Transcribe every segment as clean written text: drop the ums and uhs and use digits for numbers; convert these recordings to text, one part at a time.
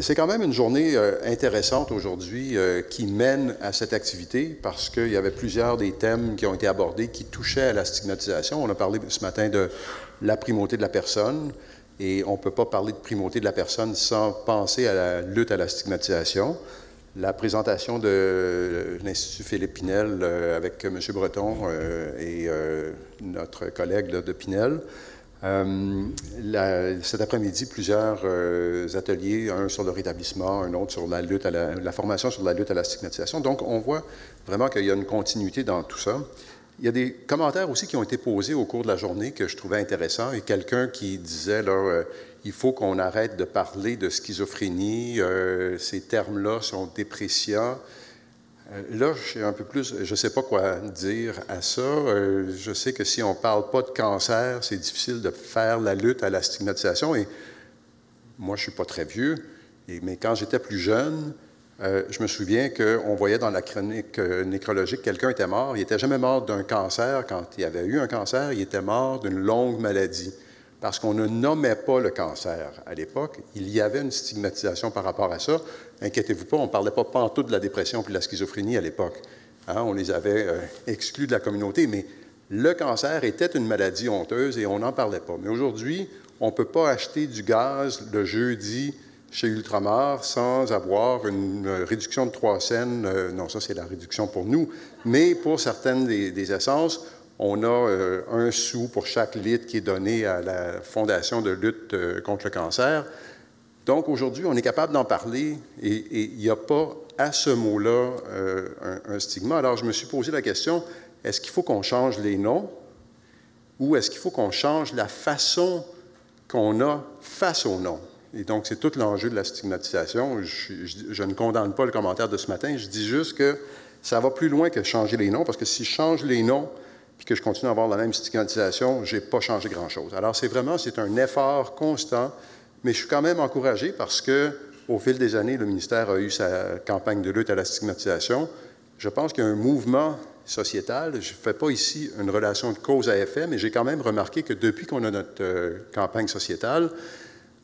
C'est quand même une journée intéressante aujourd'hui qui mène à cette activité parce qu'il y avait plusieurs des thèmes qui ont été abordés qui touchaient à la stigmatisation. On a parlé ce matin de la primauté de la personne et on ne peut pas parler de primauté de la personne sans penser à la lutte à la stigmatisation. La présentation de l'Institut Philippe Pinel avec M. Breton et notre collègue là, de Pinel. Cet après-midi, plusieurs ateliers, un sur le rétablissement, un autre sur la lutte à la formation sur la lutte à la stigmatisation. Donc, on voit vraiment qu'il y a une continuité dans tout ça. Il y a des commentaires aussi qui ont été posés au cours de la journée que je trouvais intéressants. Et quelqu'un qui disait, là, il faut qu'on arrête de parler de schizophrénie, ces termes-là sont dépréciants. Là, je suis un peu plus, je ne sais pas quoi dire à ça. Je sais que si on ne parle pas de cancer, c'est difficile de faire la lutte à la stigmatisation. Et moi, je ne suis pas très vieux, mais quand j'étais plus jeune, je me souviens qu'on voyait dans la chronique nécrologique, quelqu'un était mort. Il n'était jamais mort d'un cancer. Quand il avait eu un cancer, il était mort d'une longue maladie. Parce qu'on ne nommait pas le cancer à l'époque. Il y avait une stigmatisation par rapport à ça. Inquiétez-vous pas, on ne parlait pas pantoute de la dépression puis de la schizophrénie à l'époque. Hein, on les avait exclus de la communauté, mais le cancer était une maladie honteuse et on n'en parlait pas. Mais aujourd'hui, on ne peut pas acheter du gaz le jeudi chez Ultramar sans avoir une réduction de 3 cents. Non, ça, c'est la réduction pour nous. Mais pour certaines des essences, on a 1 sou pour chaque litre qui est donné à la Fondation de lutte contre le cancer. Donc, aujourd'hui, on est capable d'en parler et il n'y a pas, à ce mot-là, un stigma. Alors, je me suis posé la question, est-ce qu'il faut qu'on change les noms ou est-ce qu'il faut qu'on change la façon qu'on a face aux noms? Et donc, c'est tout l'enjeu de la stigmatisation. Je ne condamne pas le commentaire de ce matin, je dis juste que ça va plus loin que changer les noms, parce que si je change les noms, puis que je continue à avoir la même stigmatisation, je n'ai pas changé grand-chose. Alors, c'est un effort constant, mais je suis quand même encouragé parce qu'au fil des années, le ministère a eu sa campagne de lutte à la stigmatisation. Je pense qu'il y a un mouvement sociétal. Je ne fais pas ici une relation de cause à effet, mais j'ai quand même remarqué que depuis qu'on a notre campagne sociétale,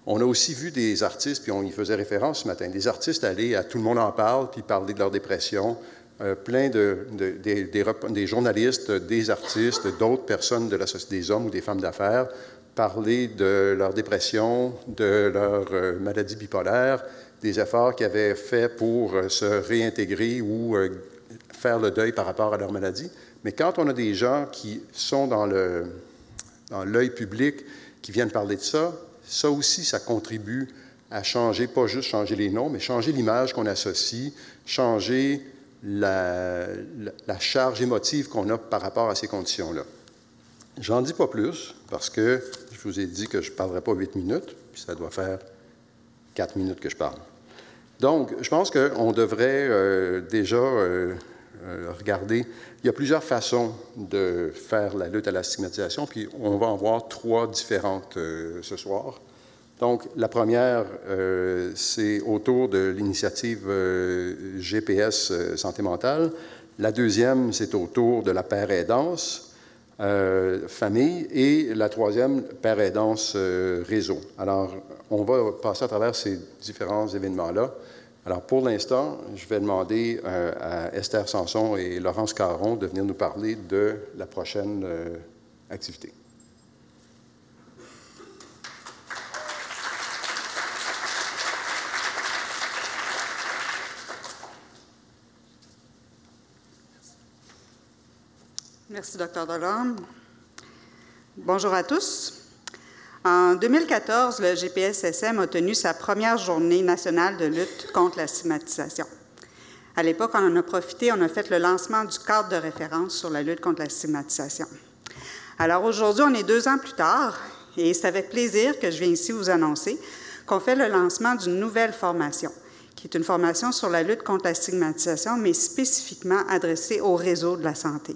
on a aussi vu des artistes, puis on y faisait référence ce matin, des artistes aller à Tout le monde en parle, puis parler de leur dépression, plein des journalistes, des artistes, d'autres personnes de la société, des hommes ou des femmes d'affaires, parler de leur dépression, de leur maladie bipolaire, des efforts qu'ils avaient faits pour se réintégrer ou faire le deuil par rapport à leur maladie. Mais quand on a des gens qui sont dans l'œil public, qui viennent parler de ça, ça aussi, ça contribue à changer, pas juste changer les noms, mais changer l'image qu'on associe, changer la charge émotive qu'on a par rapport à ces conditions-là. J'en dis pas plus, parce que je vous ai dit que je ne parlerai pas 8 minutes, puis ça doit faire 4 minutes que je parle. Donc, je pense qu'on devrait déjà regarder. Il y a plusieurs façons de faire la lutte à la stigmatisation, puis on va en voir 3 différentes ce soir. Donc, la première, c'est autour de l'initiative GPS Santé mentale. La deuxième, c'est autour de la père-aidance, famille. Et la troisième, père-aidance réseau. Alors, on va passer à travers ces différents événements-là. Alors, pour l'instant, je vais demander à Esther Sanson et Laurence Caron de venir nous parler de la prochaine activité. Merci, Dr. Delorme. Bonjour à tous. En 2014, le GPSSM a tenu sa première journée nationale de lutte contre la stigmatisation. À l'époque, on en a profité, on a fait le lancement du cadre de référence sur la lutte contre la stigmatisation. Alors aujourd'hui, on est 2 ans plus tard, et c'est avec plaisir que je viens ici vous annoncer qu'on fait le lancement d'une nouvelle formation, qui est une formation sur la lutte contre la stigmatisation, mais spécifiquement adressée au réseau de la santé.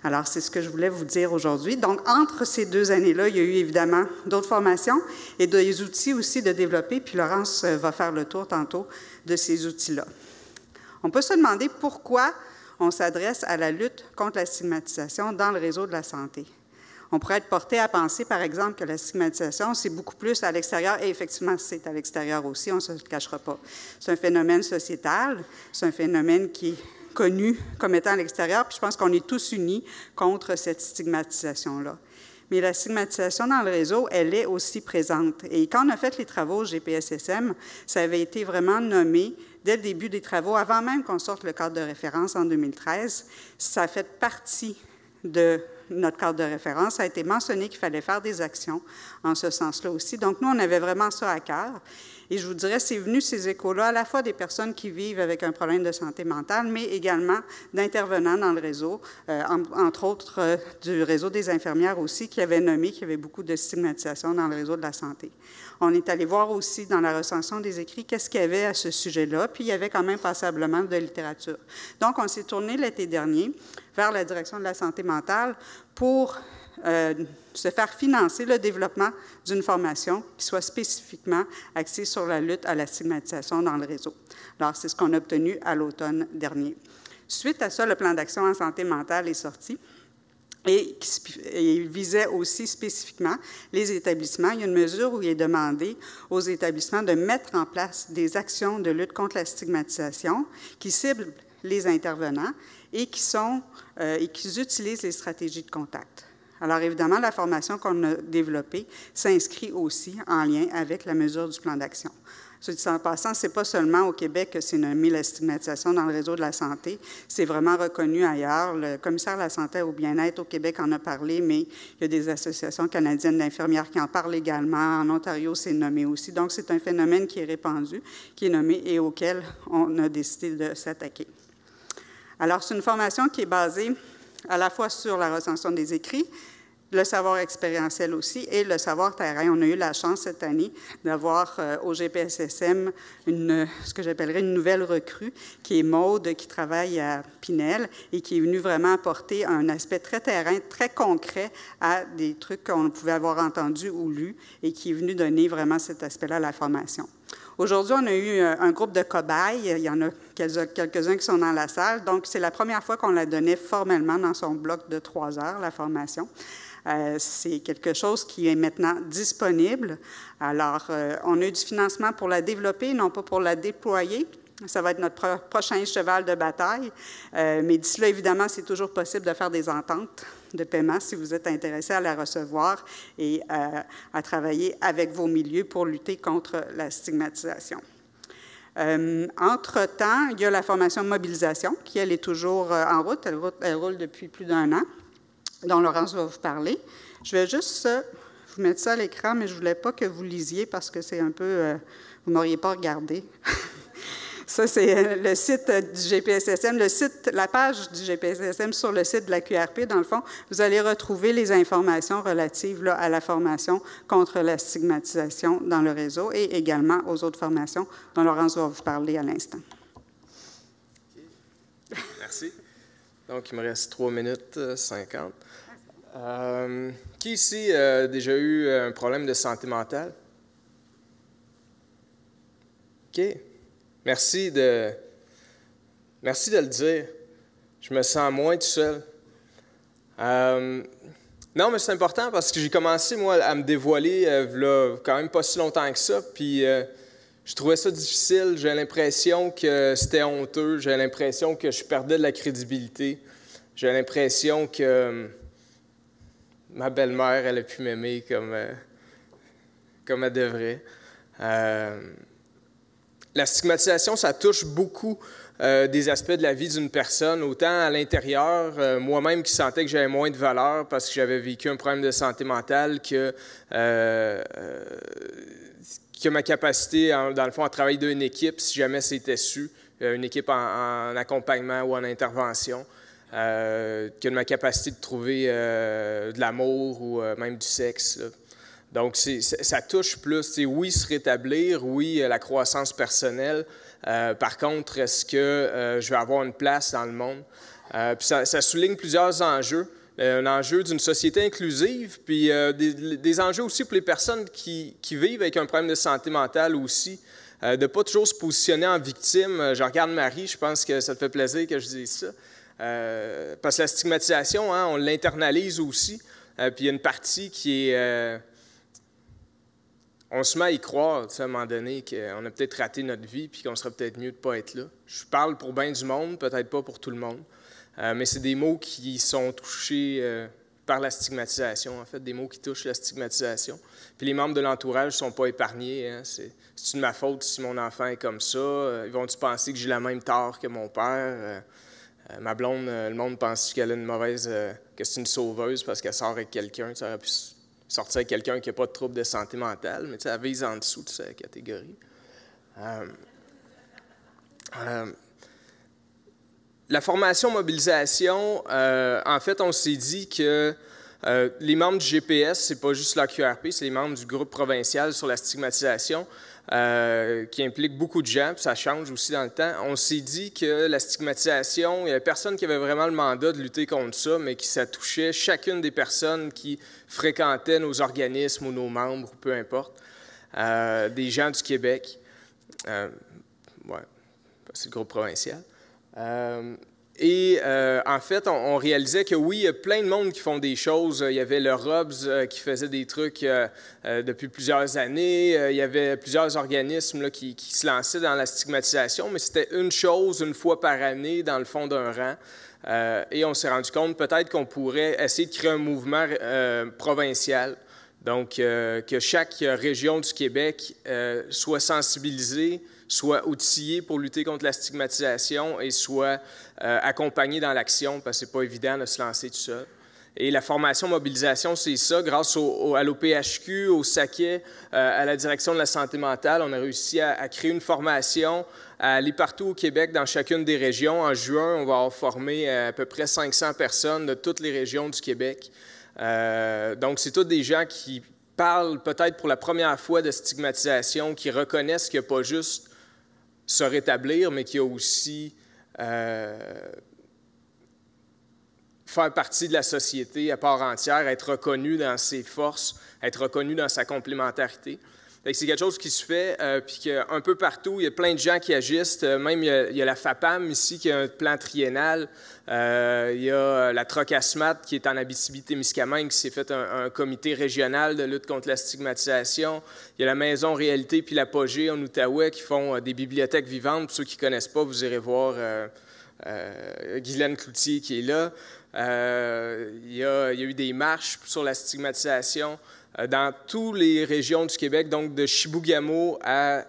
Alors, c'est ce que je voulais vous dire aujourd'hui. Donc, entre ces 2 années-là, il y a eu évidemment d'autres formations et des outils aussi de développer, puis Laurence va faire le tour tantôt de ces outils-là. On peut se demander pourquoi on s'adresse à la lutte contre la stigmatisation dans le réseau de la santé. On pourrait être porté à penser, par exemple, que la stigmatisation, c'est beaucoup plus à l'extérieur, et effectivement, c'est à l'extérieur aussi, on ne se le cachera pas. C'est un phénomène sociétal, c'est un phénomène qui est connu comme étant à l'extérieur, puis je pense qu'on est tous unis contre cette stigmatisation-là. Mais la stigmatisation dans le réseau, elle est aussi présente. Et quand on a fait les travaux au GPSSM, ça avait été vraiment nommé dès le début des travaux, avant même qu'on sorte le cadre de référence en 2013. Ça a fait partie de notre cadre de référence. Ça a été mentionné qu'il fallait faire des actions en ce sens-là aussi. Donc, nous, on avait vraiment ça à cœur. Et je vous dirais, c'est venu ces échos-là, à la fois des personnes qui vivent avec un problème de santé mentale, mais également d'intervenants dans le réseau, entre autres du réseau des infirmières aussi, qui avait nommé qu'il y avait beaucoup de stigmatisation dans le réseau de la santé. On est allé voir aussi dans la recension des écrits qu'est-ce qu'il y avait à ce sujet-là, puis il y avait quand même passablement de littérature. Donc, on s'est tourné l'été dernier vers la direction de la santé mentale pour se faire financer le développement d'une formation qui soit spécifiquement axée sur la lutte à la stigmatisation dans le réseau. Alors, c'est ce qu'on a obtenu à l'automne dernier. Suite à ça, le plan d'action en santé mentale est sorti et il visait aussi spécifiquement les établissements. Il y a une mesure où il est demandé aux établissements de mettre en place des actions de lutte contre la stigmatisation qui ciblent les intervenants et qui utilisent les stratégies de contact. Alors, évidemment, la formation qu'on a développée s'inscrit aussi en lien avec la mesure du plan d'action. Ceci dit en passant, ce n'est pas seulement au Québec que c'est nommé la stigmatisation dans le réseau de la santé, c'est vraiment reconnu ailleurs. Le commissaire de la santé et au bien-être au Québec en a parlé, mais il y a des associations canadiennes d'infirmières qui en parlent également. En Ontario, c'est nommé aussi. Donc, c'est un phénomène qui est répandu, qui est nommé et auquel on a décidé de s'attaquer. Alors, c'est une formation qui est basée à la fois sur la recension des écrits, le savoir expérientiel aussi et le savoir terrain. On a eu la chance cette année d'avoir au GPSSM ce que j'appellerais une nouvelle recrue, qui est Maude, qui travaille à Pinel et qui est venue vraiment apporter un aspect très terrain, très concret à des trucs qu'on pouvait avoir entendus ou lus et qui est venue donner vraiment cet aspect-là à la formation. Aujourd'hui, on a eu un groupe de cobayes. Il y en a quelques-uns qui sont dans la salle. Donc, c'est la première fois qu'on la donnait formellement dans son bloc de 3 heures, la formation. C'est quelque chose qui est maintenant disponible. Alors, on a eu du financement pour la développer, non pas pour la déployer. Ça va être notre prochain cheval de bataille. Mais d'ici là, évidemment, c'est toujours possible de faire des ententes de paiement si vous êtes intéressé à la recevoir et à travailler avec vos milieux pour lutter contre la stigmatisation. Entre-temps, il y a la formation mobilisation qui, elle, est toujours en route. Elle roule depuis plus d'1 an, dont Laurence va vous parler. Je vais juste vous mettre ça à l'écran, mais je ne voulais pas que vous lisiez parce que c'est un peu... vous ne m'auriez pas regardé. Ça, c'est le site du GPSSM, la page du GPSSM sur le site de la QRP. Dans le fond, vous allez retrouver les informations relatives là, à la formation contre la stigmatisation dans le réseau et également aux autres formations dont Laurence va vous parler à l'instant. Merci. Donc, il me reste 3 minutes 50. Qui ici a déjà eu un problème de santé mentale? OK. Merci de le dire. Je me sens moins tout seul. Non, mais c'est important parce que j'ai commencé, moi, à me dévoiler là, quand même pas si longtemps que ça. Puis, je trouvais ça difficile. J'ai l'impression que c'était honteux. J'ai l'impression que je perdais de la crédibilité. J'ai l'impression que ma belle-mère, elle a pu m'aimer comme elle devrait. La stigmatisation, ça touche beaucoup des aspects de la vie d'une personne, autant à l'intérieur, moi-même qui sentais que j'avais moins de valeur parce que j'avais vécu un problème de santé mentale, que ma capacité, dans le fond, à travailler d'une équipe, si jamais c'était su, une équipe en accompagnement ou en intervention, que de ma capacité de trouver de l'amour ou même du sexe, là. Donc, ça touche plus. Oui, se rétablir, oui, la croissance personnelle. Par contre, est-ce que je vais avoir une place dans le monde? Puis ça souligne plusieurs enjeux. Un enjeu d'une société inclusive, puis des enjeux aussi pour les personnes qui vivent avec un problème de santé mentale aussi. De ne pas toujours se positionner en victime. Je regarde Marie, je pense que ça te fait plaisir que je dise ça. Parce que la stigmatisation, hein, on l'internalise aussi. puis il y a une partie qui est... on se met à y croire, à un moment donné, qu'on a peut-être raté notre vie puis qu'on serait peut-être mieux de ne pas être là. Je parle pour bien du monde, peut-être pas pour tout le monde, mais c'est des mots qui sont touchés par la stigmatisation, en fait, des mots qui touchent la stigmatisation. Puis les membres de l'entourage ne sont pas épargnés. Hein. C'est de ma faute si mon enfant est comme ça. Ils vont-tu penser que j'ai la même tort que mon père? Ma blonde, le monde pense qu'elle a une mauvaise... que c'est une sauveuse parce qu'elle sort avec quelqu'un. Ça aurait pu sortir avec quelqu'un qui n'a pas de trouble de santé mentale, mais elle vise en dessous de sa catégorie. La formation-mobilisation, en fait, on s'est dit que les membres du GPS, c'est pas juste la QRP, c'est les membres du groupe provincial sur la stigmatisation qui implique beaucoup de gens, puis ça change aussi dans le temps. On s'est dit que la stigmatisation, il n'y avait personne qui avait vraiment le mandat de lutter contre ça, mais que ça touchait chacune des personnes qui fréquentaient nos organismes ou nos membres, ou peu importe, des gens du Québec. Ouais, c'est le groupe provincial. En fait, on réalisait que oui, il y a plein de monde qui font des choses. Il y avait le ROBS qui faisait des trucs depuis plusieurs années. Il y avait plusieurs organismes là, qui se lançaient dans la stigmatisation, mais c'était une chose, une fois par année, dans le fond d'un rang. Et on s'est rendu compte peut-être qu'on pourrait essayer de créer un mouvement provincial. Donc, que chaque région du Québec soit sensibilisée, soit outillée pour lutter contre la stigmatisation et soit accompagnée dans l'action, parce que ce n'est pas évident de se lancer tout seul. Et la formation-mobilisation, c'est ça. Grâce à l'OPHQ, au SAQET, à la Direction de la santé mentale, on a réussi à créer une formation, à aller partout au Québec, dans chacune des régions. En juin, on va avoir formé à peu près 500 personnes de toutes les régions du Québec. Donc, c'est tous des gens qui parlent peut-être pour la première fois de stigmatisation, qui reconnaissent qu'il n'y a pas juste se rétablir, mais qu'il y a aussi faire partie de la société à part entière, être reconnu dans ses forces, être reconnu dans sa complémentarité. C'est quelque chose qui se fait, puis qu'un peu partout, il y a plein de gens qui agissent. Même, il y a la FAPAM ici, qui a un plan triennal. Il y a la Trocasmat, qui est en Abitibi-Témiscamingue, qui s'est fait un comité régional de lutte contre la stigmatisation. Il y a la Maison Réalité puis l'Apogée en Outaouais, qui font des bibliothèques vivantes. Pour ceux qui ne connaissent pas, vous irez voir Guylaine Cloutier, qui est là. Il y a eu des marches sur la stigmatisation dans toutes les régions du Québec, donc de Chibougamau à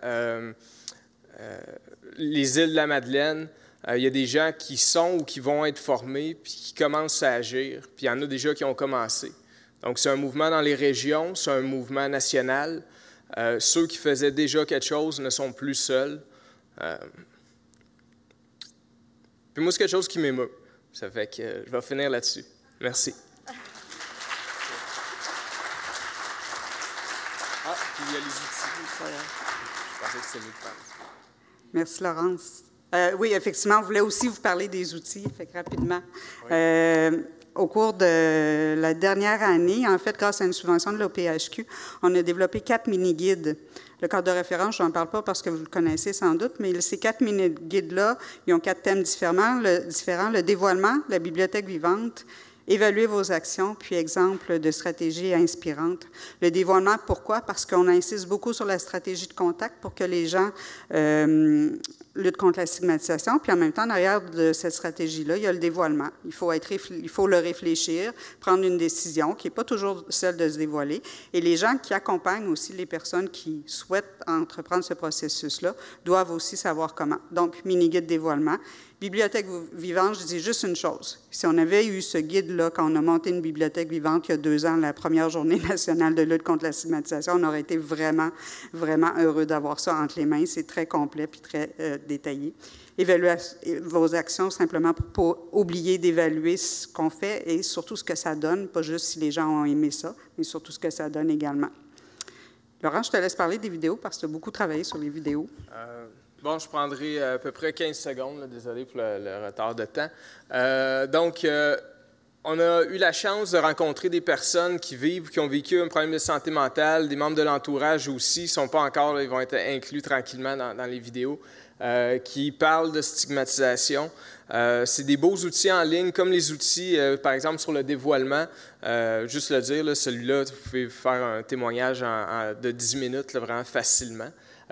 les îles de la Madeleine. Il y a des gens qui sont ou qui vont être formés puis qui commencent à agir, puis il y en a déjà qui ont commencé. Donc, c'est un mouvement dans les régions, c'est un mouvement national. Ceux qui faisaient déjà quelque chose ne sont plus seuls. Puis moi, c'est quelque chose qui m'émeut. Ça fait que je vais finir là-dessus. Merci. Ah, puis il y a les outils. Je pensais que c'était mieux de parler. Merci, Laurence. Oui, effectivement, on voulait aussi vous parler des outils, fait que rapidement. Oui. Au cours de la dernière année, en fait, grâce à une subvention de l'OPHQ, on a développé 4 mini-guides. Le cadre de référence, je n'en parle pas parce que vous le connaissez sans doute, mais ces 4 mini-guides-là, ils ont 4 thèmes différents. Le dévoilement, la bibliothèque vivante, évaluer vos actions, puis exemple de stratégie inspirante. Le dévoilement, pourquoi? Parce qu'on insiste beaucoup sur la stratégie de contact pour que les gens luttent contre la stigmatisation, puis en même temps, derrière de cette stratégie-là, il y a le dévoilement. Il faut le réfléchir, prendre une décision qui n'est pas toujours celle de se dévoiler. Et les gens qui accompagnent aussi les personnes qui souhaitent entreprendre ce processus-là doivent aussi savoir comment. Donc, mini-guide dévoilement. Bibliothèque vivante, je dis juste une chose. Si on avait eu ce guide-là, quand on a monté une bibliothèque vivante il y a 2 ans, la première journée nationale de lutte contre la stigmatisation, on aurait été vraiment, vraiment heureux d'avoir ça entre les mains. C'est très complet puis très détaillé. Évaluer vos actions simplement pour pas oublier d'évaluer ce qu'on fait et surtout ce que ça donne, pas juste si les gens ont aimé ça, mais surtout ce que ça donne également. Laurent, je te laisse parler des vidéos parce que tu as beaucoup travaillé sur les vidéos. Bon, je prendrai à peu près 15 secondes, là, désolé pour le retard de temps. On a eu la chance de rencontrer des personnes qui ont vécu un problème de santé mentale, des membres de l'entourage aussi, ils ne sont pas encore, là, ils vont être inclus tranquillement dans les vidéos, qui parlent de stigmatisation. C'est des beaux outils en ligne, comme les outils, par exemple, sur le dévoilement. Juste le dire, celui-là, vous pouvez faire un témoignage de 10 minutes, là, vraiment facilement.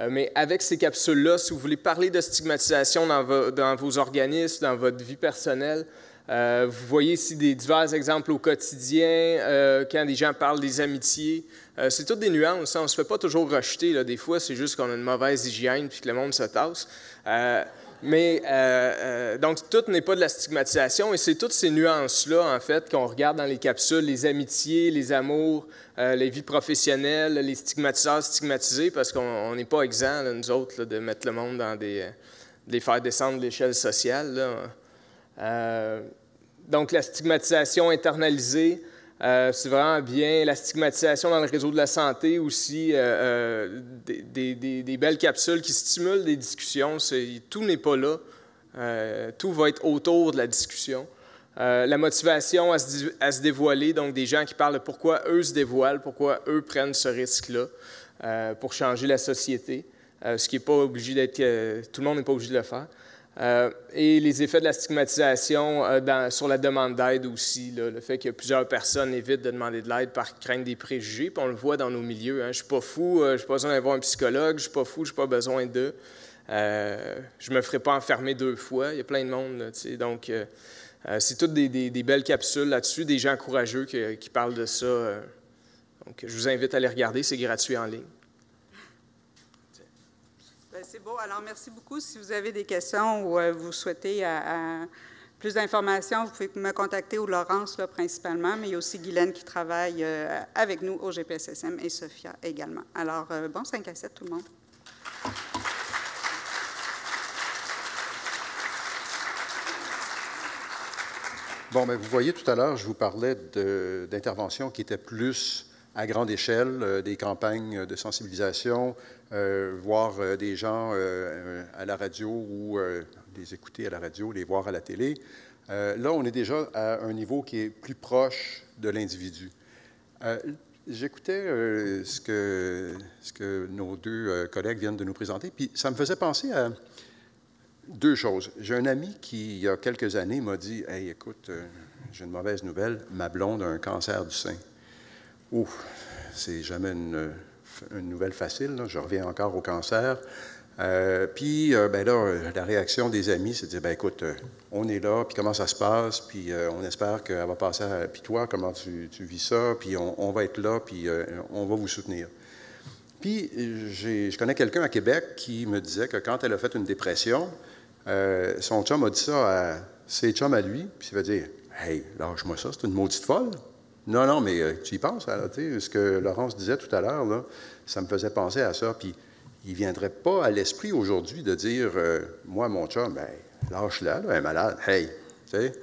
Mais avec ces capsules-là, si vous voulez parler de stigmatisation dans vos organismes, dans votre vie personnelle, vous voyez ici des divers exemples au quotidien, quand des gens parlent des amitiés. C'est toutes des nuances, hein. On ne se fait pas toujours rejeter. Là. Des fois, c'est juste qu'on a une mauvaise hygiène puis que le monde se tasse. Donc, tout n'est pas de la stigmatisation et c'est toutes ces nuances-là, en fait, qu'on regarde dans les capsules, les amitiés, les amours, les vies professionnelles, les stigmatiseurs, stigmatisés, parce qu'on n'est pas exempts, là, nous autres, là, de mettre le monde dans de les faire descendre l'échelle sociale, là. Donc, la stigmatisation internalisée, c'est vraiment bien. La stigmatisation dans le réseau de la santé aussi, des belles capsules qui stimulent des discussions. Tout n'est pas là. Tout va être autour de la discussion. La motivation à se dévoiler, donc des gens qui parlent de pourquoi eux se dévoilent, pourquoi eux prennent ce risque-là pour changer la société, ce qui n'est pas obligé d'être... tout le monde n'est pas obligé de le faire. Et les effets de la stigmatisation sur la demande d'aide aussi, là, le fait que plusieurs personnes évitent de demander de l'aide par crainte des préjugés, puis on le voit dans nos milieux. Hein. Je ne suis pas fou, je n'ai pas besoin d'aller voir un psychologue, je ne suis pas fou, je n'ai pas besoin d'eux. Je ne me ferai pas enfermer 2 fois, il y a plein de monde. Là, donc, c'est toutes des belles capsules là-dessus, des gens courageux qui parlent de ça. Donc, je vous invite à les regarder, c'est gratuit en ligne. C'est beau. Alors, merci beaucoup. Si vous avez des questions ou vous souhaitez plus d'informations, vous pouvez me contacter ou Laurence là, principalement, mais il y a aussi Guylaine qui travaille avec nous au GPSSM et Sophia également. Alors, bon 5 à 7 tout le monde. Bon, bien, vous voyez tout à l'heure, je vous parlais d'interventions qui étaient plus à grande échelle, des campagnes de sensibilisation, voir des gens à la radio ou les écouter à la radio, les voir à la télé. Là, on est déjà à un niveau qui est plus proche de l'individu. J'écoutais ce que nos 2 collègues viennent de nous présenter, puis ça me faisait penser à 2 choses. J'ai un ami qui, il y a quelques années, m'a dit « Hey, écoute, j'ai une mauvaise nouvelle, ma blonde a un cancer du sein. » Ouf, c'est jamais une nouvelle facile, là. Je reviens encore au cancer. Puis, ben là, la réaction des amis, c'est de dire, ben écoute, on est là, puis comment ça se passe, puis on espère qu'elle va passer à... Puis toi, comment tu vis ça, puis on va être là, puis on va vous soutenir. Puis, je connais quelqu'un à Québec qui me disait que quand elle a fait une dépression, son chum a dit ça à ses chums à lui, puis il va dire, « Hey, lâche-moi ça, c'est une maudite folle. » Non, non, mais tu y penses, ce que Laurence disait tout à l'heure, là, ça me faisait penser à ça. Puis, il ne viendrait pas à l'esprit aujourd'hui de dire, moi, mon chum, ben, lâche-la, elle est malade, hey, tu sais.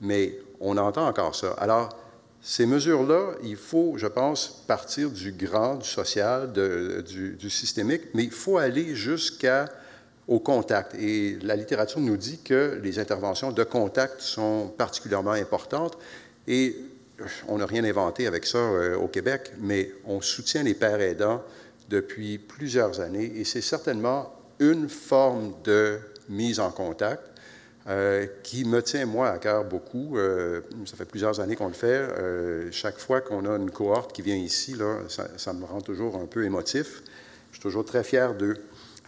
Mais on entend encore ça. Alors, ces mesures-là, il faut, je pense, partir du grand, du social, du systémique, mais il faut aller jusqu'au contact. Et la littérature nous dit que les interventions de contact sont particulièrement importantes. Et on n'a rien inventé avec ça au Québec, mais on soutient les pères aidants depuis plusieurs années et c'est certainement une forme de mise en contact qui me tient, moi, à cœur beaucoup. Ça fait plusieurs années qu'on le fait. Chaque fois qu'on a une cohorte qui vient ici, là, ça me rend toujours un peu émotif. Je suis toujours très fier d'eux.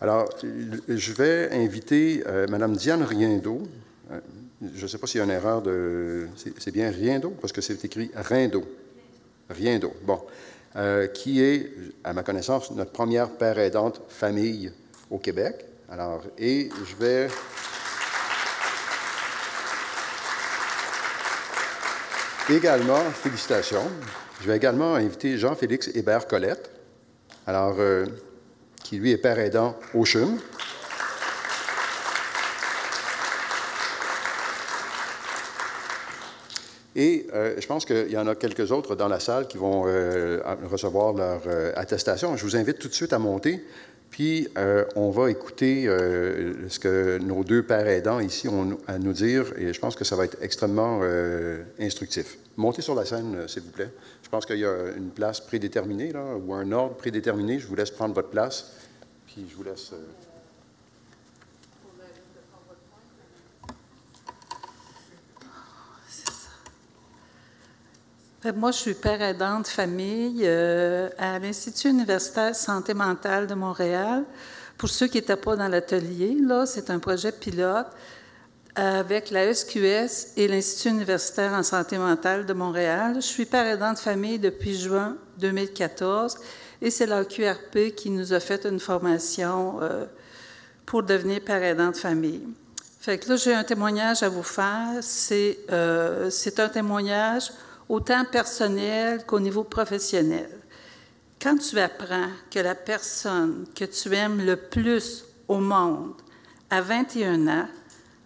Alors, je vais inviter Mme Diane Riendeau. Je ne sais pas s'il y a une erreur de... C'est bien Riendeau, parce que c'est écrit Riendeau. Riendeau, bon. Qui est, à ma connaissance, notre première père aidante famille au Québec. Alors, et je vais... Également, félicitations, je vais également inviter Jean-Félix Hébert-Colette, alors, qui lui est père aidant au CHUM. Et je pense qu'il y en a quelques autres dans la salle qui vont recevoir leur attestation. Je vous invite tout de suite à monter. Puis, on va écouter ce que nos deux pères aidants ici ont à nous dire, et je pense que ça va être extrêmement instructif. Montez sur la scène, s'il vous plaît. Je pense qu'il y a une place prédéterminée, là, ou un ordre prédéterminé. Je vous laisse prendre votre place, puis je vous laisse... Moi, je suis père aidante famille à l'Institut universitaire Santé mentale de Montréal. Pour ceux qui n'étaient pas dans l'atelier, là, c'est un projet pilote avec la SQS et l'Institut universitaire en santé mentale de Montréal. Je suis père aidante famille depuis juin 2014 et c'est la QRP qui nous a fait une formation pour devenir père aidante famille. Fait que là, j'ai un témoignage à vous faire. C'est un témoignage autant personnel qu'au niveau professionnel. Quand tu apprends que la personne que tu aimes le plus au monde, à 21 ans,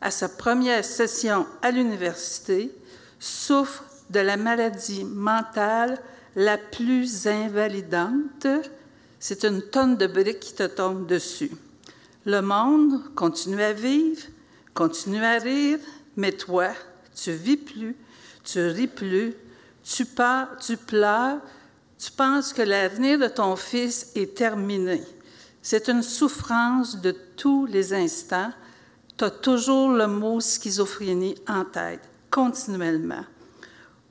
à sa première session à l'université, souffre de la maladie mentale la plus invalidante, c'est une tonne de briques qui te tombe dessus. Le monde continue à vivre, continue à rire, mais toi, tu vis plus, tu ris plus, tu pleures, tu penses que l'avenir de ton fils est terminé. C'est une souffrance de tous les instants. Tu as toujours le mot schizophrénie en tête, continuellement.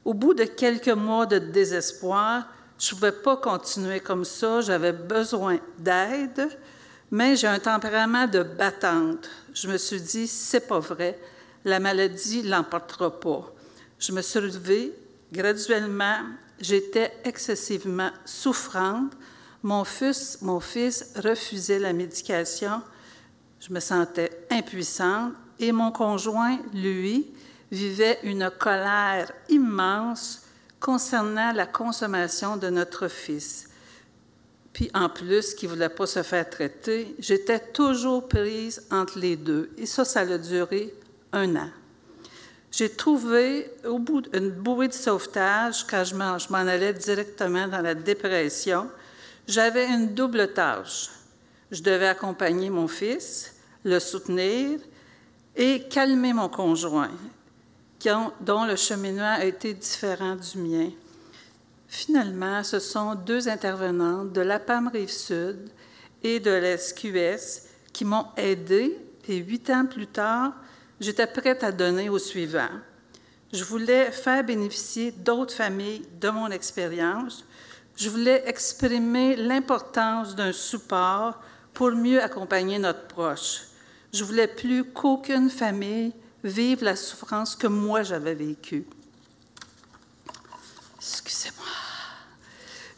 Au bout de quelques mois de désespoir, je ne pouvais pas continuer comme ça, j'avais besoin d'aide, mais j'ai un tempérament de battante. Je me suis dit, c'est pas vrai, la maladie ne l'emportera pas. Je me suis relevée. Graduellement, j'étais excessivement souffrante. Mon fils refusait la médication. Je me sentais impuissante et mon conjoint, lui, vivait une colère immense concernant la consommation de notre fils. Puis en plus, qui ne voulait pas se faire traiter, j'étais toujours prise entre les deux. Et ça a duré 1 an. J'ai trouvé, au bout d'une bouée de sauvetage, quand je m'en allais directement dans la dépression, j'avais une double tâche. Je devais accompagner mon fils, le soutenir et calmer mon conjoint, dont le cheminement a été différent du mien. Finalement, ce sont 2 intervenantes de l'APAM Rive-Sud et de la SQS qui m'ont aidée, et 8 ans plus tard, j'étais prête à donner au suivant. Je voulais faire bénéficier d'autres familles de mon expérience. Je voulais exprimer l'importance d'un support pour mieux accompagner notre proche. Je ne voulais plus qu'aucune famille vive la souffrance que moi j'avais vécue. Excusez-moi.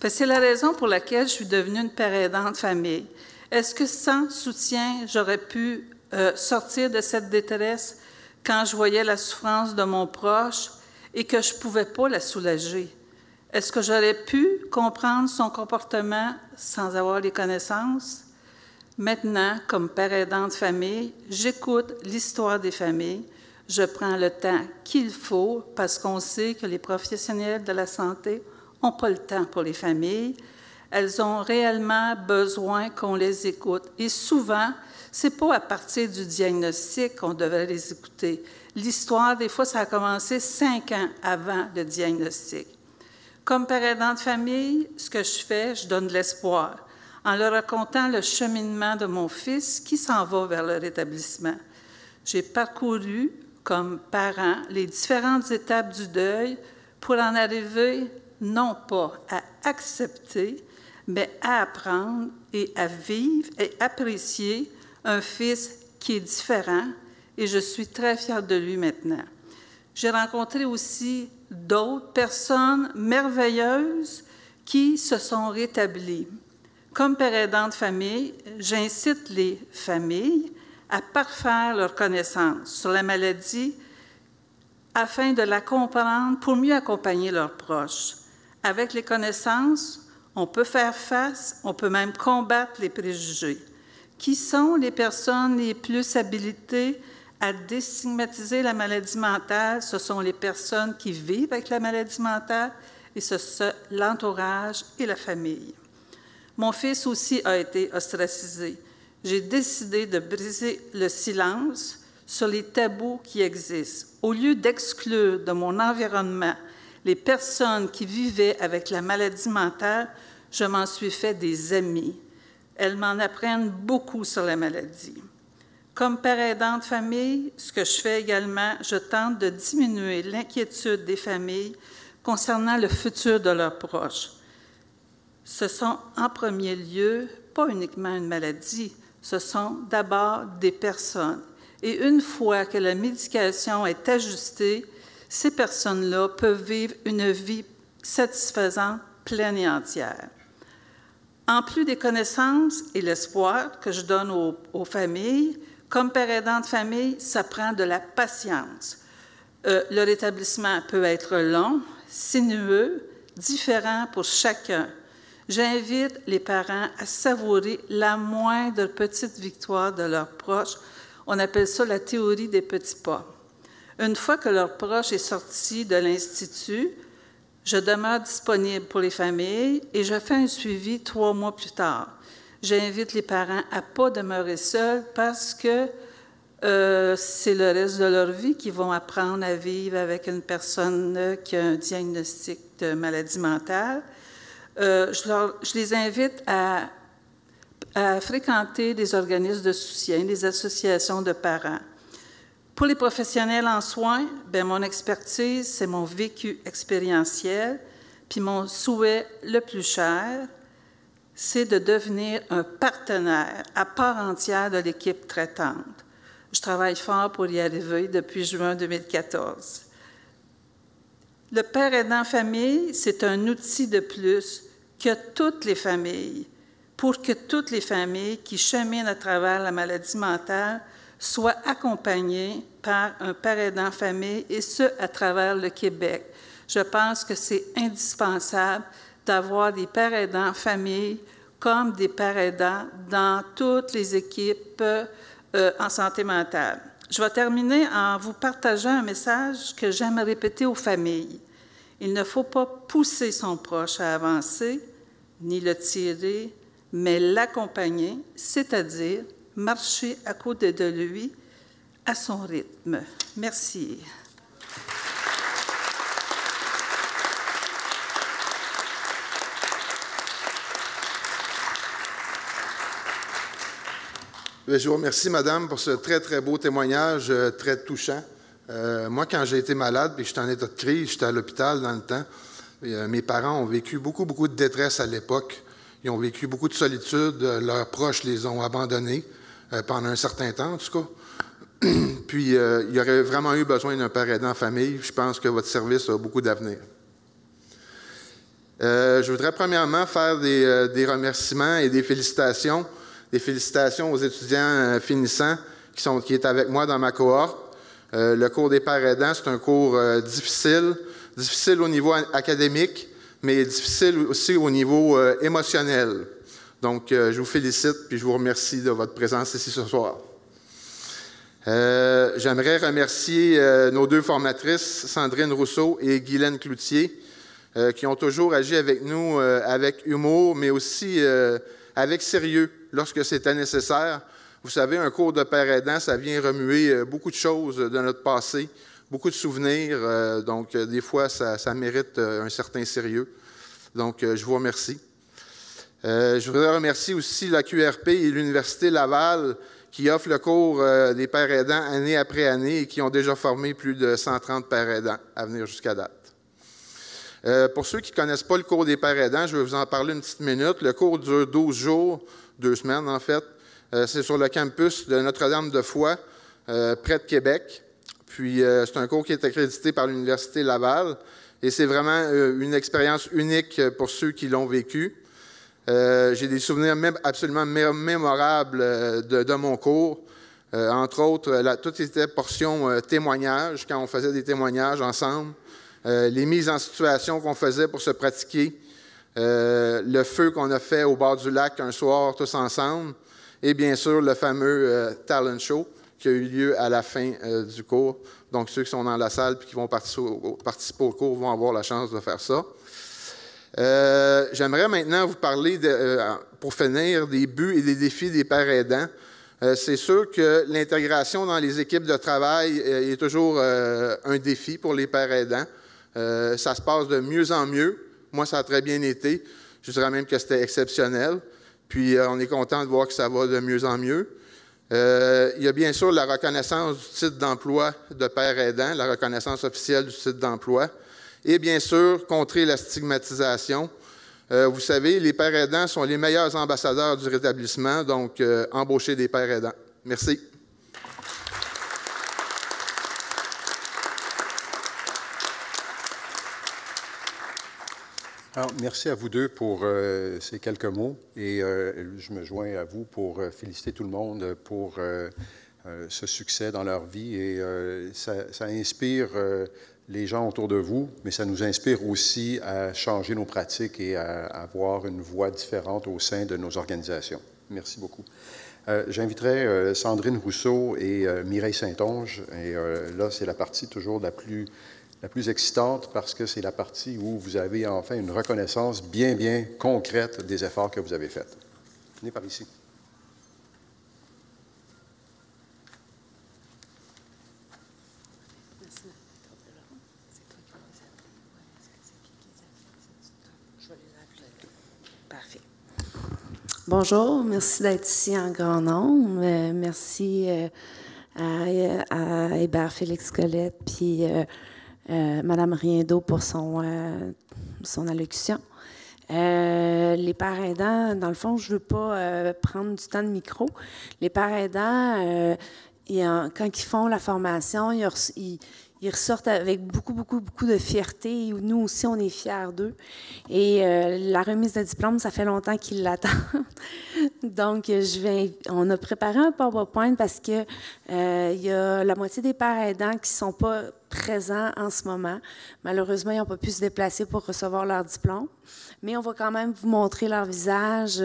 C'est la raison pour laquelle je suis devenue une père aidante famille. Est-ce que sans soutien, j'aurais pu sortir de cette détresse quand je voyais la souffrance de mon proche et que je ne pouvais pas la soulager? Est-ce que j'aurais pu comprendre son comportement sans avoir les connaissances? Maintenant, comme père aidant de famille, j'écoute l'histoire des familles, je prends le temps qu'il faut parce qu'on sait que les professionnels de la santé n'ont pas le temps pour les familles. Elles ont réellement besoin qu'on les écoute. Et souvent, ce n'est pas à partir du diagnostic qu'on devrait les écouter. L'histoire, des fois, ça a commencé 5 ans avant le diagnostic. Comme père aidant de famille, ce que je fais, je donne de l'espoir en leur racontant le cheminement de mon fils qui s'en va vers le rétablissement. J'ai parcouru, comme parent, les différentes étapes du deuil pour en arriver non pas à accepter, mais à apprendre et à vivre et apprécier un fils qui est différent, et je suis très fière de lui maintenant. J'ai rencontré aussi d'autres personnes merveilleuses qui se sont rétablies. Comme père aidant de famille, j'incite les familles à parfaire leur connaissance sur la maladie afin de la comprendre pour mieux accompagner leurs proches. Avec les connaissances, on peut faire face, on peut même combattre les préjugés. Qui sont les personnes les plus habilitées à déstigmatiser la maladie mentale? Ce sont les personnes qui vivent avec la maladie mentale et l'entourage et la famille. Mon fils aussi a été ostracisé. J'ai décidé de briser le silence sur les tabous qui existent. Au lieu d'exclure de mon environnement les personnes qui vivaient avec la maladie mentale, je m'en suis fait des amis. Elles m'en apprennent beaucoup sur la maladie. Comme père aidant de famille, ce que je fais également, je tente de diminuer l'inquiétude des familles concernant le futur de leurs proches. Ce sont en premier lieu pas uniquement une maladie, ce sont d'abord des personnes. Et une fois que la médication est ajustée, ces personnes-là peuvent vivre une vie satisfaisante, pleine et entière. En plus des connaissances et l'espoir que je donne aux familles, comme père aidant de famille, ça prend de la patience. Le rétablissement peut être long, sinueux, différent pour chacun. J'invite les parents à savourer la moindre petite victoire de leurs proches. On appelle ça la théorie des petits pas. Une fois que leur proche est sorti de l'Institut, je demeure disponible pour les familles et je fais un suivi 3 mois plus tard. J'invite les parents à ne pas demeurer seuls parce que c'est le reste de leur vie qu'ils vont apprendre à vivre avec une personne qui a un diagnostic de maladie mentale. Je les invite à fréquenter des organismes de soutien, des associations de parents. Pour les professionnels en soins, mon expertise, c'est mon vécu expérientiel, puis mon souhait le plus cher, c'est de devenir un partenaire à part entière de l'équipe traitante. Je travaille fort pour y arriver depuis juin 2014. Le père aidant famille, c'est un outil de plus que toutes les familles, pour que toutes les familles qui cheminent à travers la maladie mentale soient accompagnées par un père aidant famille, et ce, à travers le Québec. Je pense que c'est indispensable d'avoir des pères aidants famille comme des pères aidants dans toutes les équipes en santé mentale. Je vais terminer en vous partageant un message que j'aime répéter aux familles. Il ne faut pas pousser son proche à avancer, ni le tirer, mais l'accompagner, c'est-à-dire marcher à côté de lui à son rythme. Merci. Je vous remercie, Madame, pour ce très, très beau témoignage, très touchant. Moi, quand j'ai été malade, puis j'étais en état de crise, j'étais à l'hôpital dans le temps, mes parents ont vécu beaucoup, beaucoup de détresse à l'époque. Ils ont vécu beaucoup de solitude. Leurs proches les ont abandonnés pendant un certain temps, en tout cas. Puis, il y aurait vraiment eu besoin d'un père aidant en famille. Je pense que votre service a beaucoup d'avenir. Je voudrais premièrement faire des remerciements et des félicitations. Des félicitations aux étudiants finissants qui est avec moi dans ma cohorte. Le cours des pères aidants, c'est un cours difficile au niveau académique, mais difficile aussi au niveau émotionnel. Donc, je vous félicite et je vous remercie de votre présence ici ce soir. J'aimerais remercier nos 2 formatrices, Sandrine Rousseau et Guylaine Cloutier, qui ont toujours agi avec nous avec humour, mais aussi avec sérieux lorsque c'était nécessaire. Vous savez, un cours de père aidant, ça vient remuer beaucoup de choses de notre passé, beaucoup de souvenirs. Donc, des fois, ça mérite un certain sérieux. Donc, je vous remercie. Je voudrais remercier aussi la QRP et l'Université Laval qui offrent le cours des pères aidants année après année et qui ont déjà formé plus de 130 pères aidants à venir jusqu'à date. Pour ceux qui ne connaissent pas le cours des pères aidants, je vais vous en parler une petite minute. Le cours dure 12 jours, 2 semaines en fait. C'est sur le campus de Notre-Dame-de-Foix, près de Québec. Puis, c'est un cours qui est accrédité par l'Université Laval et c'est vraiment une expérience unique pour ceux qui l'ont vécu. J'ai des souvenirs absolument mémorables de mon cours. Entre autres, tout était portion témoignages, quand on faisait des témoignages ensemble. Les mises en situation qu'on faisait pour se pratiquer. Le feu qu'on a fait au bord du lac un soir tous ensemble. Et bien sûr, le fameux talent show qui a eu lieu à la fin du cours. Donc, ceux qui sont dans la salle et qui vont participer au cours vont avoir la chance de faire ça. J'aimerais maintenant vous parler, pour finir, des buts et des défis des pères aidants. C'est sûr que l'intégration dans les équipes de travail est toujours un défi pour les pères aidants. Ça se passe de mieux en mieux. Moi, ça a très bien été. Je dirais même que c'était exceptionnel. Puis, on est content de voir que ça va de mieux en mieux. Il y a bien sûr la reconnaissance du titre d'emploi de père aidant, la reconnaissance officielle du titre d'emploi. Et bien sûr, contrer la stigmatisation. Vous savez, les pères aidants sont les meilleurs ambassadeurs du rétablissement, donc embauchez des pères aidants. Merci. Alors, merci à vous deux pour ces quelques mots et je me joins à vous pour féliciter tout le monde pour ce succès dans leur vie et ça inspire les gens autour de vous, mais ça nous inspire aussi à changer nos pratiques et à avoir une voie différente au sein de nos organisations. Merci beaucoup. J'inviterai Sandrine Rousseau et Mireille Saint-Onge. Et là, c'est la partie toujours la plus excitante parce que c'est la partie où vous avez enfin une reconnaissance bien concrète des efforts que vous avez faits. Venez par ici. Parfait. Bonjour, merci d'être ici en grand nombre. Merci à Hébert Félix Colette puis Mme Riendeau pour son allocution. Les pères aidants, dans le fond, je ne veux pas prendre du temps de micro. Les pères aidants, quand ils font la formation, ils ressortent avec beaucoup de fierté. Nous aussi, on est fiers d'eux. Et la remise de diplôme, ça fait longtemps qu'ils l'attendent. Donc, on a préparé un PowerPoint parce que il y a la moitié des pères aidants qui ne sont pas présents en ce moment. Malheureusement, ils n'ont pas pu se déplacer pour recevoir leur diplôme. Mais on va quand même vous montrer leur visage.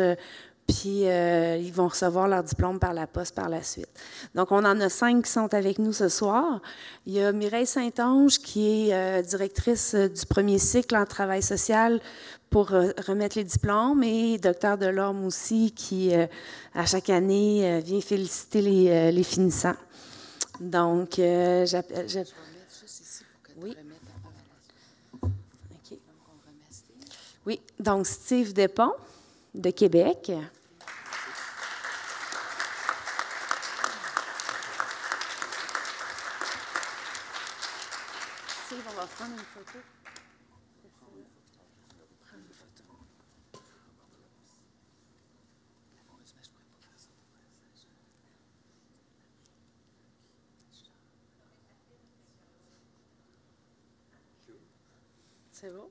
Puis, ils vont recevoir leur diplôme par la poste par la suite. Donc, on en a 5 qui sont avec nous ce soir. Il y a Mireille Saint-Onge, qui est directrice du premier cycle en travail social pour remettre les diplômes, et Dr Delorme aussi, qui, à chaque année, vient féliciter les finissants. Donc, j'appelle... Oui. OK. Oui, donc Steve Despont, de Québec. Steve, on va prendre une photo. Prendre une photo. C'est beau?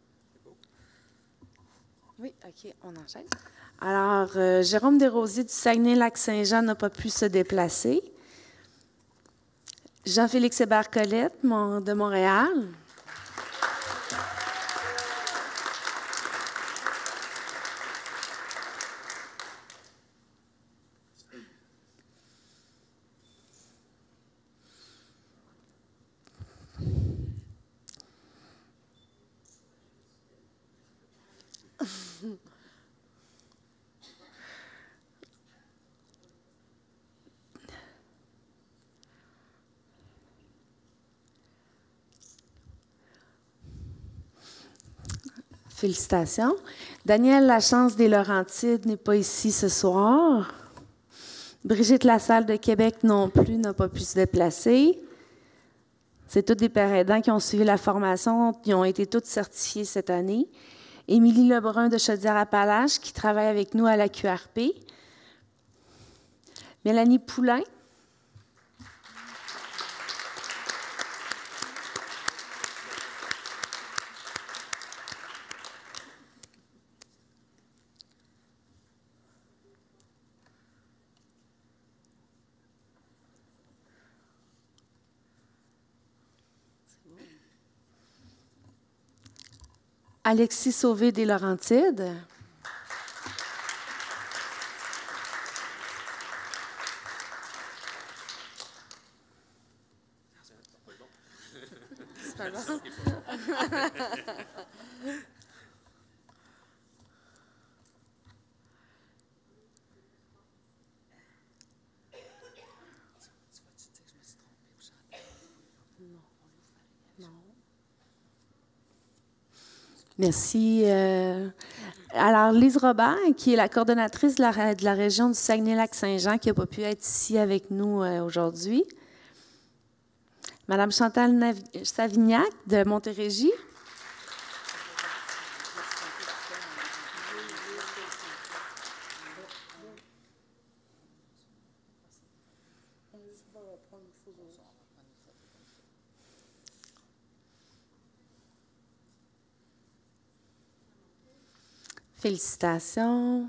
Oui, OK, on enchaîne. Alors, Jérôme Desrosiers du Saguenay-Lac-Saint-Jean n'a pas pu se déplacer. Jean-Félix Hébert-Colette de Montréal. Félicitations. Daniel Lachance des Laurentides n'est pas ici ce soir. Brigitte Lassalle de Québec non plus n'a pas pu se déplacer. C'est tous des pères aidants qui ont suivi la formation, qui ont été toutes certifiées cette année. Émilie Lebrun de Chaudière-Appalaches, qui travaille avec nous à la QRP. Mélanie Poulain. Alexis Sauvé des Laurentides. C'est pas bon. Merci. Alors, Lise Robert, qui est la coordonnatrice de la région du Saguenay-Lac-Saint-Jean, qui n'a pas pu être ici avec nous aujourd'hui. Madame Chantal Savignac de Montérégie. Félicitations.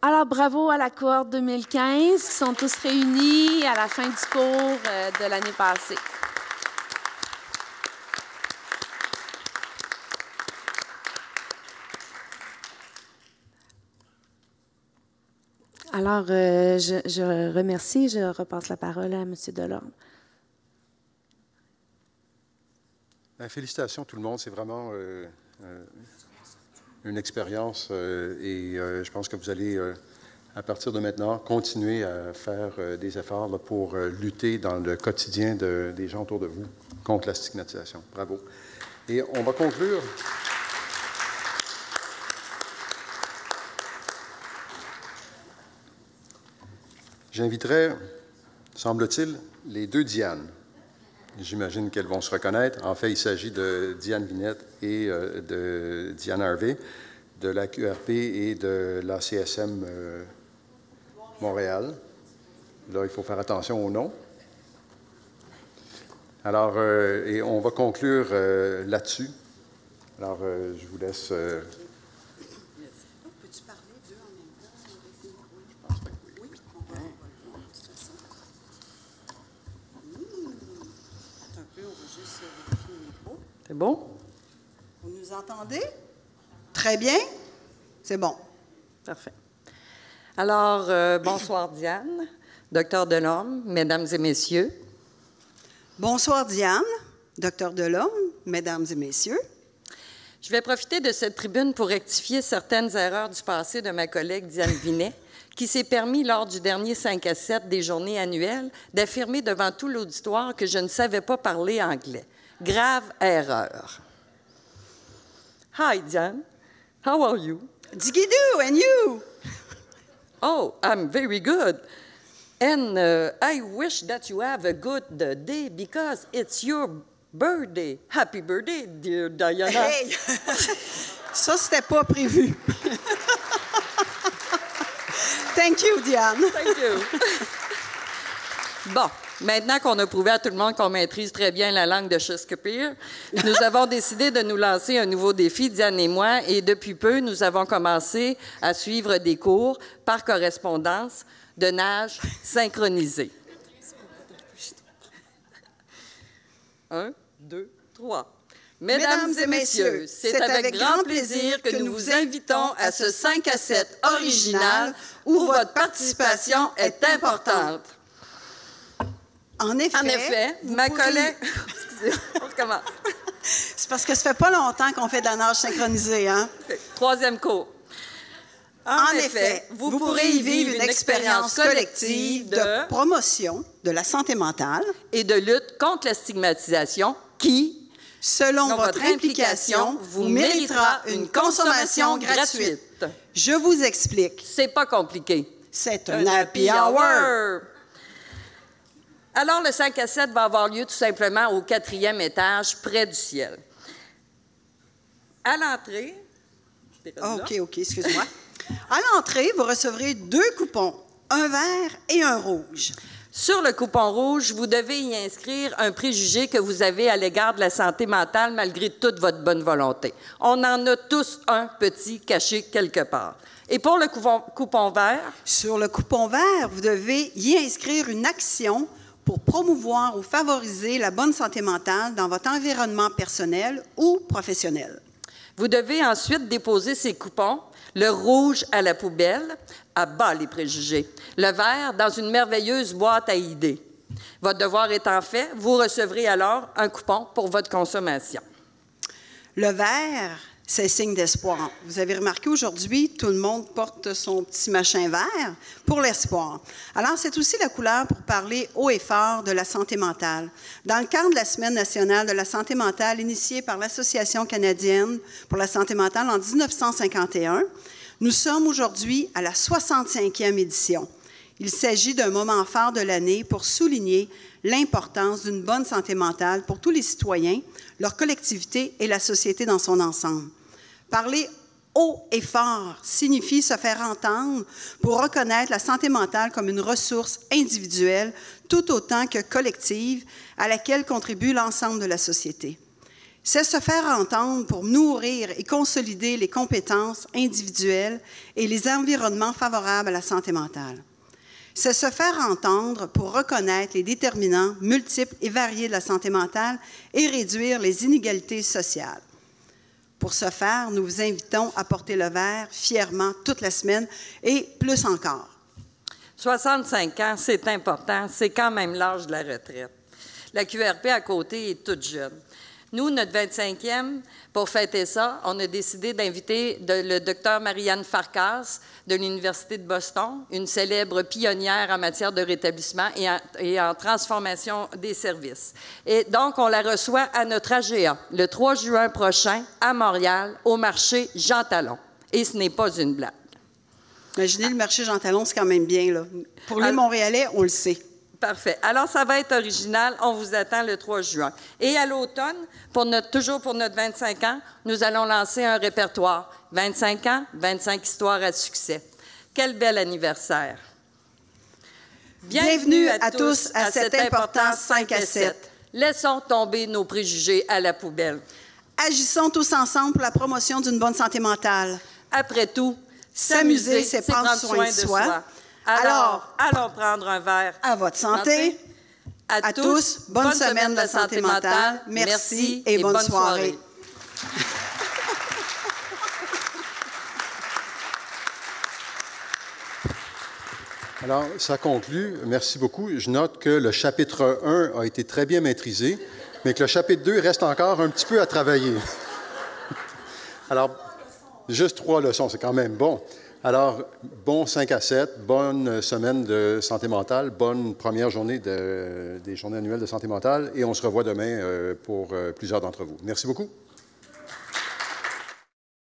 Alors, bravo à la cohorte 2015 qui sont tous réunis à la fin du cours de l'année passée. Alors, je remercie, je repasse la parole à M. Delorme. Félicitations tout le monde, c'est vraiment une expérience et je pense que vous allez, à partir de maintenant, continuer à faire des efforts là, pour lutter dans le quotidien des gens autour de vous contre la stigmatisation. Bravo. Et on va conclure. J'inviterai, semble-t-il, les deux Diane. J'imagine qu'elles vont se reconnaître. En fait, il s'agit de Diane Vinette et de Diane Harvey, de la QRP et de l'ACSM Montréal. Là, il faut faire attention au nom. Alors, et on va conclure là-dessus. Alors, je vous laisse... Peux-tu parler d'eux en même temps? Oui, on va le voir de toute façon. Attends un peu, on va juste vérifier le micro. C'est bon? Vous nous entendez? Très bien. C'est bon. Parfait. Alors, bonsoir Diane, Dr Delorme, mesdames et messieurs. Bonsoir Diane, Dr Delorme, mesdames et messieurs. Je vais profiter de cette tribune pour rectifier certaines erreurs du passé de ma collègue Diane Vinet, qui s'est permis, lors du dernier 5 à 7 des journées annuelles, d'affirmer devant tout l'auditoire que je ne savais pas parler anglais. Grave erreur. Hi, Diane. How are you? Digidoo, and you? Oh, I'm very good. And I wish that you have a good day because it's your birthday. Happy birthday, dear Diana. Hey! Ça, c'était pas prévu. Thank you, Diane. Thank you. Bon, maintenant qu'on a prouvé à tout le monde qu'on maîtrise très bien la langue de Shakespeare, nous avons décidé de nous lancer un nouveau défi, Diane et moi, et depuis peu, nous avons commencé à suivre des cours par correspondance de nage synchronisé. 1, 2, 3. Mesdames et messieurs, c'est avec grand plaisir que nous vous invitons à ce 5 à 7 original où votre participation est importante. En effet, ma collègue... Excusez, on recommence. C'est parce que ça fait pas longtemps qu'on fait de la nage synchronisée, hein? Troisième cours. En effet, vous pourrez y vivre une expérience collective de promotion de la santé mentale et de lutte contre la stigmatisation qui, selon votre implication, vous méritera une consommation gratuite. Je vous explique. C'est pas compliqué. C'est un happy hour. Alors, le 5 à 7 va avoir lieu tout simplement au 4e étage, près du ciel. À l'entrée... OK, excuse-moi. À l'entrée, vous recevrez 2 coupons, un vert et un rouge. Sur le coupon rouge, vous devez y inscrire un préjugé que vous avez à l'égard de la santé mentale malgré toute votre bonne volonté. On en a tous un petit caché quelque part. Et pour le coupon vert? Sur le coupon vert, vous devez y inscrire une action pour promouvoir ou favoriser la bonne santé mentale dans votre environnement personnel ou professionnel. Vous devez ensuite déposer ces coupons, le rouge à la poubelle, à bas les préjugés, le vert dans une merveilleuse boîte à idées. Votre devoir étant fait, vous recevrez alors un coupon pour votre consommation. Le vert c'est signe d'espoir. Vous avez remarqué aujourd'hui, tout le monde porte son petit machin vert pour l'espoir. Alors, c'est aussi la couleur pour parler haut et fort de la santé mentale. Dans le cadre de la Semaine nationale de la santé mentale initiée par l'Association canadienne pour la santé mentale en 1951, nous sommes aujourd'hui à la 65e édition. Il s'agit d'un moment fort de l'année pour souligner l'importance d'une bonne santé mentale pour tous les citoyens, leur collectivité et la société dans son ensemble. Parler haut et fort signifie se faire entendre pour reconnaître la santé mentale comme une ressource individuelle tout autant que collective à laquelle contribue l'ensemble de la société. C'est se faire entendre pour nourrir et consolider les compétences individuelles et les environnements favorables à la santé mentale. C'est se faire entendre pour reconnaître les déterminants multiples et variés de la santé mentale et réduire les inégalités sociales. Pour ce faire, nous vous invitons à porter le vert fièrement toute la semaine et plus encore. 65 ans, c'est important, c'est quand même l'âge de la retraite. La QRP à côté est toute jeune. Nous, notre 25e, pour fêter ça, on a décidé d'inviter le docteur Marianne Farkas de l'Université de Boston, une célèbre pionnière en matière de rétablissement et en transformation des services. Et donc, on la reçoit à notre AGA le 3 juin prochain à Montréal, au marché Jean Talon. Et ce n'est pas une blague. Imaginez, le marché Jean Talon, c'est quand même bien, là. Pour les Montréalais, on le sait. Parfait. Alors, ça va être original. On vous attend le 3 juin. Et à l'automne, toujours pour notre 25 ans, nous allons lancer un répertoire. 25 ans, 25 histoires à succès. Quel bel anniversaire. Bienvenue à tous à cet important 5 à 7. Laissons tomber nos préjugés à la poubelle. Agissons tous ensemble pour la promotion d'une bonne santé mentale. Après tout, s'amuser, c'est prendre soin de soi. Alors, allons prendre un verre. À votre santé. À tous, bonne semaine de la santé mentale. Merci et bonne soirée. Alors, ça conclut. Merci beaucoup. Je note que le chapitre 1 a été très bien maîtrisé, mais que le chapitre 2 reste encore un petit peu à travailler. Alors, juste 3 leçons, c'est quand même bon. Alors, bon 5 à 7, bonne semaine de santé mentale, bonne première journée des journées annuelles de santé mentale, et on se revoit demain pour plusieurs d'entre vous. Merci beaucoup.